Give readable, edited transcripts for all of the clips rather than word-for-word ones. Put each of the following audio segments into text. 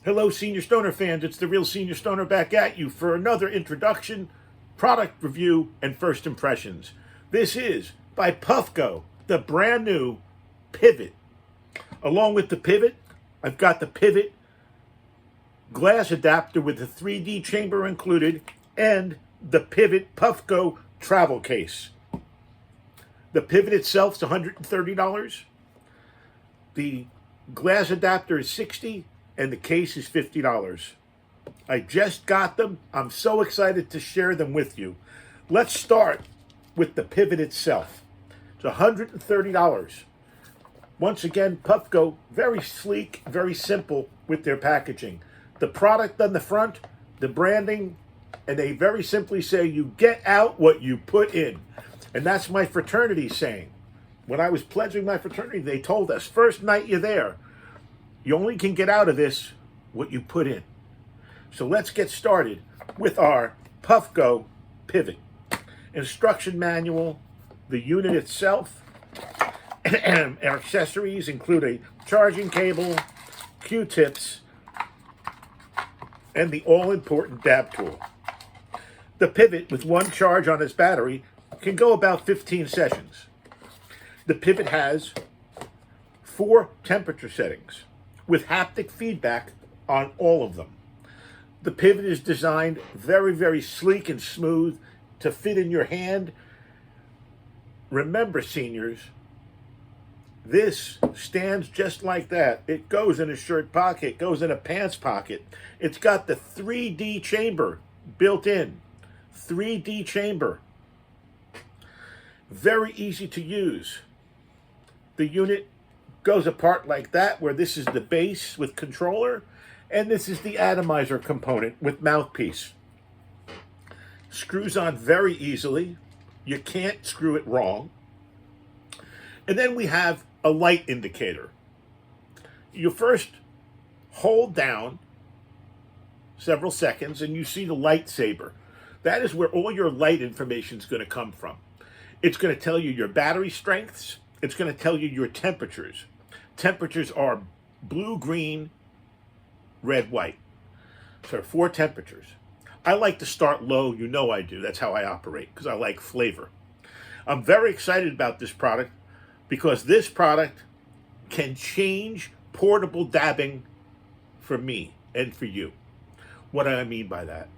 Hello, Senior Stoner fans. It's the real Senior Stoner back at you for another introduction, product review, and first impressions. This is by Puffco, the brand new Pivot. Along with the Pivot, I've got the Pivot glass adapter with the 3D chamber included and the Pivot Puffco travel case. The Pivot itself is $130. The glass adapter is $60 and the case is $50. I just got them. I'm so excited to share them with you. Let's start with the Pivot itself. It's $130. Once again, Puffco, very sleek, very simple with their packaging. The product on the front, the branding, and they very simply say, you get out what you put in. And that's my fraternity saying. When I was pledging my fraternity, they told us, first night you're there, you only can get out of this what you put in. So let's get started with our Puffco Pivot. Instruction manual, the unit itself, and accessories include a charging cable, Q-tips, and the all-important dab tool. The Pivot, with one charge on its battery, can go about 15 sessions. The Pivot has 4 temperature settings with haptic feedback on all of them. The Pivot is designed very, very sleek and smooth to fit in your hand. Remember, seniors, this stands just like that. It goes in a shirt pocket, goes in a pants pocket. It's got the 3D chamber built in. 3D chamber. Very easy to use. The unit goes apart like that, where this is the base with controller, and this is the atomizer component with mouthpiece. Screws on very easily. You can't screw it wrong. And then we have a light indicator. You first hold down several seconds and you see the lightsaber. That is where all your light information is going to come from. It's going to tell you your battery strengths. It's going to tell you your temperatures. Temperatures are blue, green, red, white. So 4 temperatures. I like to start low. You know I do. That's how I operate because I like flavor. I'm very excited about this product because this product can change portable dabbing for me and for you. What do I mean by that?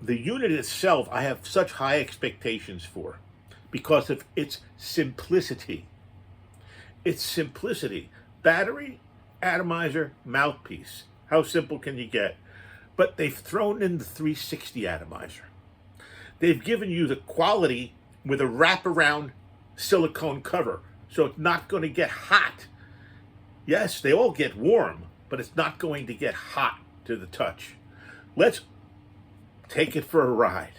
The unit itself, I have such high expectations for because of its simplicity. Its simplicity. Battery, atomizer, mouthpiece. How simple can you get? But they've thrown in the 360 atomizer. They've given you the quality with a wraparound silicone cover, so it's not going to get hot. Yes, they all get warm, but it's not going to get hot to the touch. Let's take it for a ride.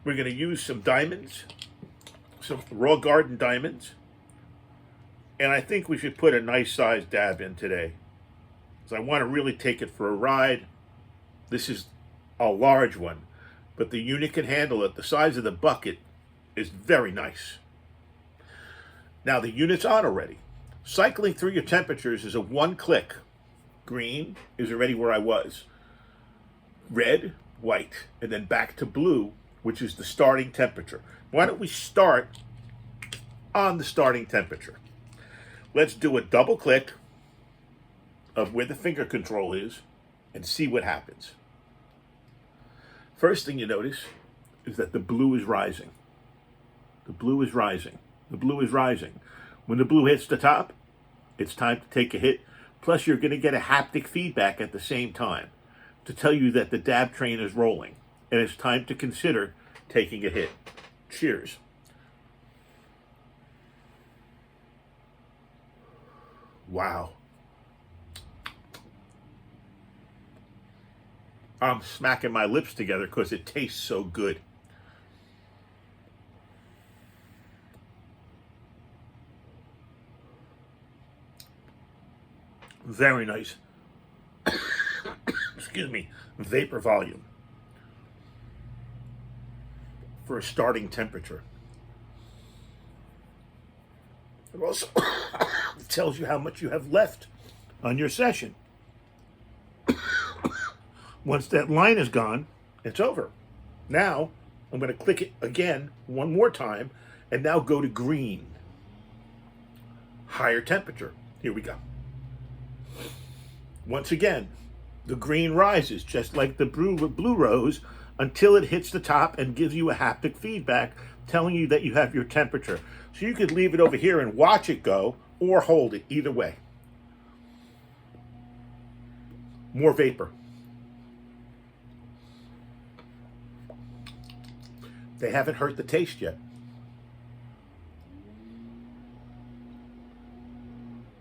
We're going to use some diamonds, some raw garden diamonds, and I think we should put a nice size dab in today. So I want to really take it for a ride. This is a large one, but the unit can handle it. The size of the bucket is very nice. Now the unit's on already. Cycling through your temperatures is a one-click. Green is already where I was. Red, white, and then back to blue, which is the starting temperature. Why don't we start on the starting temperature? Let's do a double click of where the finger control is and see what happens. First thing you notice is that the blue is rising. The blue is rising. The blue is rising. When the blue hits the top, it's time to take a hit. Plus, you're going to get a haptic feedback at the same time to tell you that the dab train is rolling and it's time to consider taking a hit. Cheers. Wow. I'm smacking my lips together because it tastes so good. Very nice. Excuse me. Vapor volume for a starting temperature. It also tells you how much you have left on your session. Once that line is gone, it's over. Now, I'm going to click it again one more time and now go to green. Higher temperature. Here we go. Once again, the green rises just like the blue rose until it hits the top and gives you a haptic feedback telling you that you have your temperature. So you could leave it over here and watch it go or hold it, either way. More vapor. They haven't hurt the taste yet.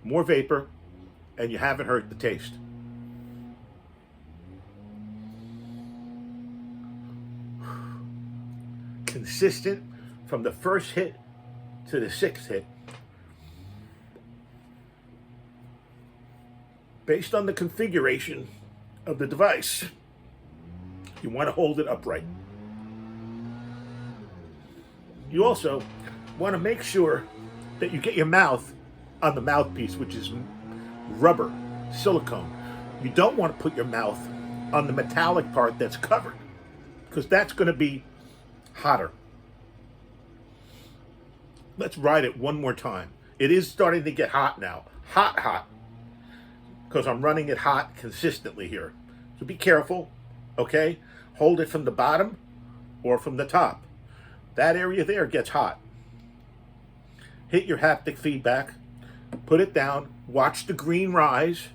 More vapor, and you haven't hurt the taste. Consistent from the first hit to the sixth hit. Based on the configuration of the device, you want to hold it upright. You also want to make sure that you get your mouth on the mouthpiece, which is rubber, silicone. You don't want to put your mouth on the metallic part that's covered, because that's going to be hotter. Let's ride it one more time. It is starting to get hot now. Hot. Because I'm running it hot consistently here. So be careful, okay? Hold it from the bottom or from the top. That area there gets hot. Hit your haptic feedback. Put it down. Watch the green rise.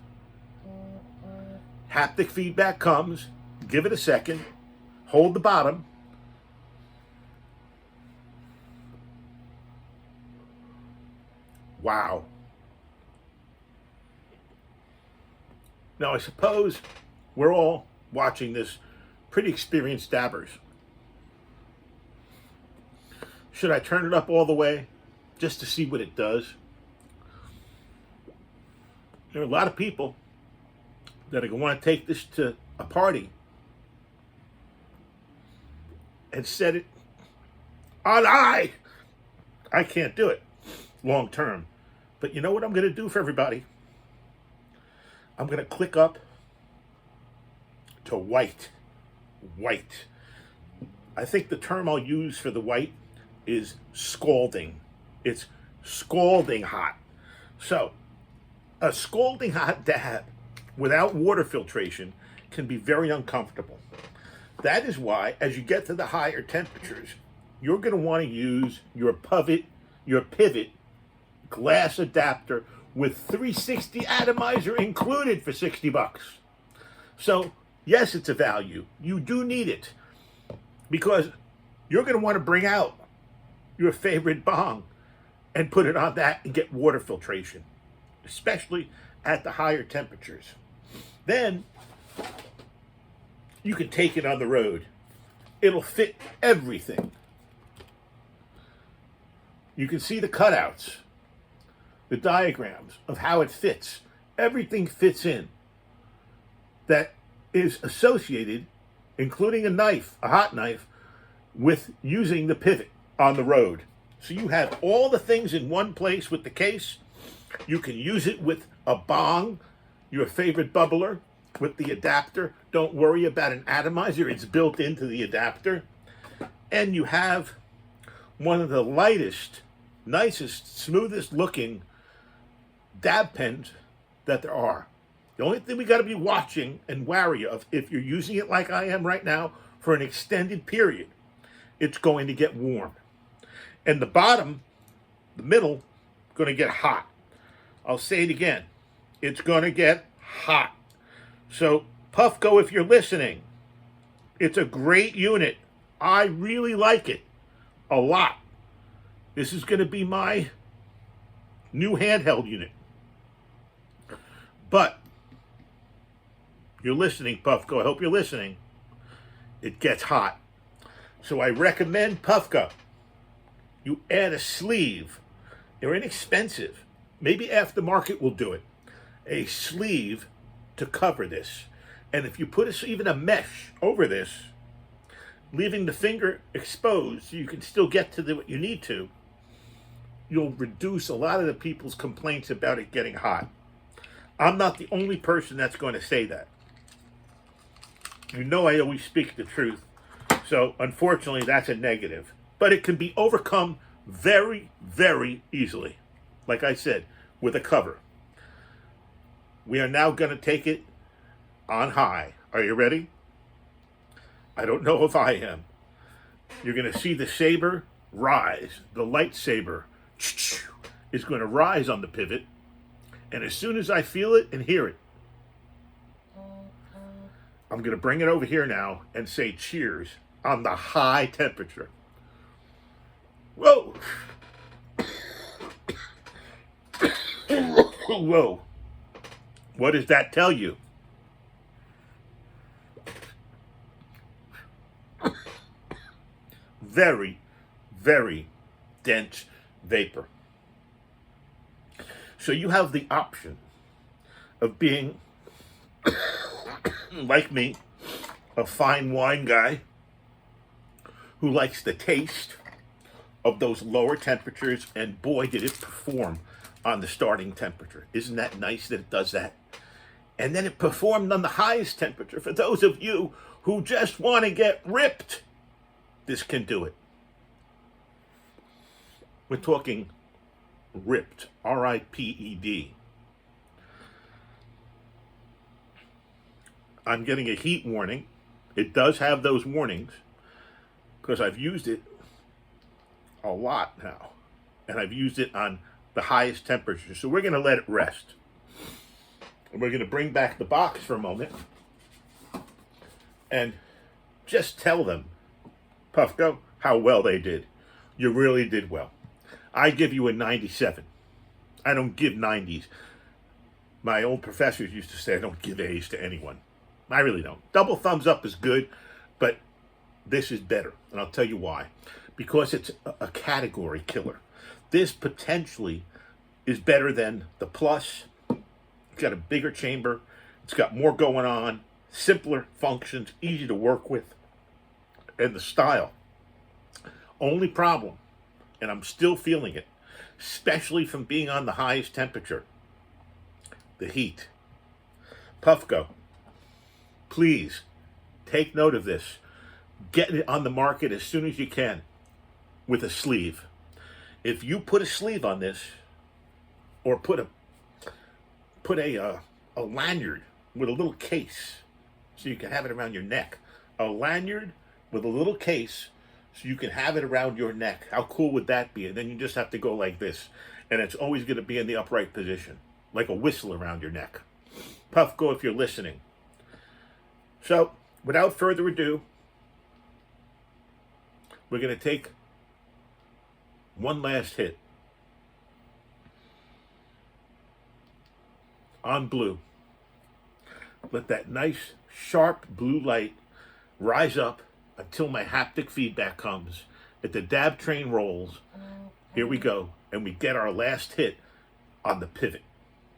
Haptic feedback comes. Give it a second. Hold the bottom. Wow. Now, I suppose we're all watching this pretty experienced dabbers. Should I turn it up all the way just to see what it does? There are a lot of people that are going to want to take this to a party and set it on high. I can't do it long term. But you know what I'm going to do for everybody? I'm going to click up to white. White. I think the term I'll use for the white is scalding. It's scalding hot. So, a scalding hot dab without water filtration can be very uncomfortable. That is why, as you get to the higher temperatures, you're going to want to use your pivot glass adapter with 360 atomizer included for $60. So, yes, it's a value. You do need it because you're going to want to bring out your favorite bong and put it on that and get water filtration, especially at the higher temperatures. Then you can take it on the road. It'll fit everything. You can see the cutouts, the diagrams of how it fits. Everything fits in that is associated, including a knife, a hot knife, with using the pivot on the road. So you have all the things in one place with the case. You can use it with a bong, your favorite bubbler, with the adapter. Don't worry about an atomizer. It's built into the adapter. And you have one of the lightest, nicest, smoothest looking dab pens that there are. The only thing we got to be watching and wary of, if you're using it like I am right now for an extended period, it's going to get warm. And the bottom, the middle, going to get hot. I'll say it again. It's going to get hot. So, Puffco, if you're listening, it's a great unit. I really like it a lot. This is going to be my new handheld unit. But, you're listening, Puffco. I hope you're listening. It gets hot. So I recommend Puffco. You add a sleeve. They're inexpensive. Maybe aftermarket will do it. A sleeve to cover this. And if you put even a mesh over this, leaving the finger exposed so you can still get to what you need to, you'll reduce a lot of the people's complaints about it getting hot. I'm not the only person that's going to say that. You know I always speak the truth. So unfortunately, that's a negative. But it can be overcome very, very easily. Like I said, with a cover. We are now going to take it on high. Are you ready? I don't know if I am. You're going to see the saber rise. The lightsaber is going to rise on the pivot. And as soon as I feel it and hear it, I'm going to bring it over here now and say cheers on the high temperature. Whoa! Whoa. What does that tell you? Very, very dense vapor. So you have the option of being, like me, a fine wine guy who likes the taste of those lower temperatures, and boy, did it perform on the starting temperature. Isn't that nice that it does that? And then it performed on the highest temperature. For those of you who just want to get ripped, this can do it. We're talking ripped, R-I-P-E-D. I'm getting a heat warning. It does have those warnings because I've used it a lot now. And I've used it on the highest temperature. So we're going to let it rest. And we're going to bring back the box for a moment and just tell them, Puffco, how well they did. You really did well. I give you a 97. I don't give 90s. My old professors used to say I don't give A's to anyone. I really don't. Double thumbs up is good, but this is better. And I'll tell you why. Because it's a category killer. This potentially is better than the Plus. It's got a bigger chamber. It's got more going on. Simpler functions. Easy to work with. And the style. Only problem, and I'm still feeling it, especially from being on the highest temperature, the heat. Puffco, please take note of this. Get it on the market as soon as you can with a sleeve. If you put a sleeve on this, or put a lanyard with a little case, so you can have it around your neck. A lanyard with a little case, so you can have it around your neck. How cool would that be? And then you just have to go like this. And it's always going to be in the upright position, like a whistle around your neck. Puffco, if you're listening. So, without further ado, we're going to take one last hit on blue. Let that nice, sharp blue light rise up until my haptic feedback comes. If the dab train rolls, here we go. And we get our last hit on the pivot.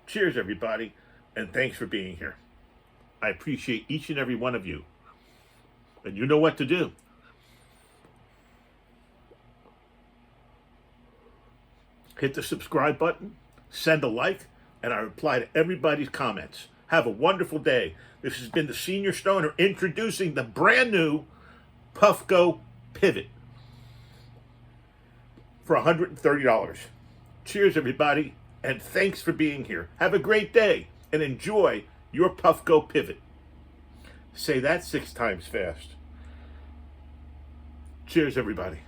Cheers, everybody. And thanks for being here. I appreciate each and every one of you. And you know what to do. Hit the subscribe button, send a like, and I reply to everybody's comments. Have a wonderful day. This has been the Senior Stoner introducing the brand new Puffco Pivot for $130. Cheers, everybody, and thanks for being here. Have a great day and enjoy your Puffco Pivot. Say that 6 times fast. Cheers, everybody.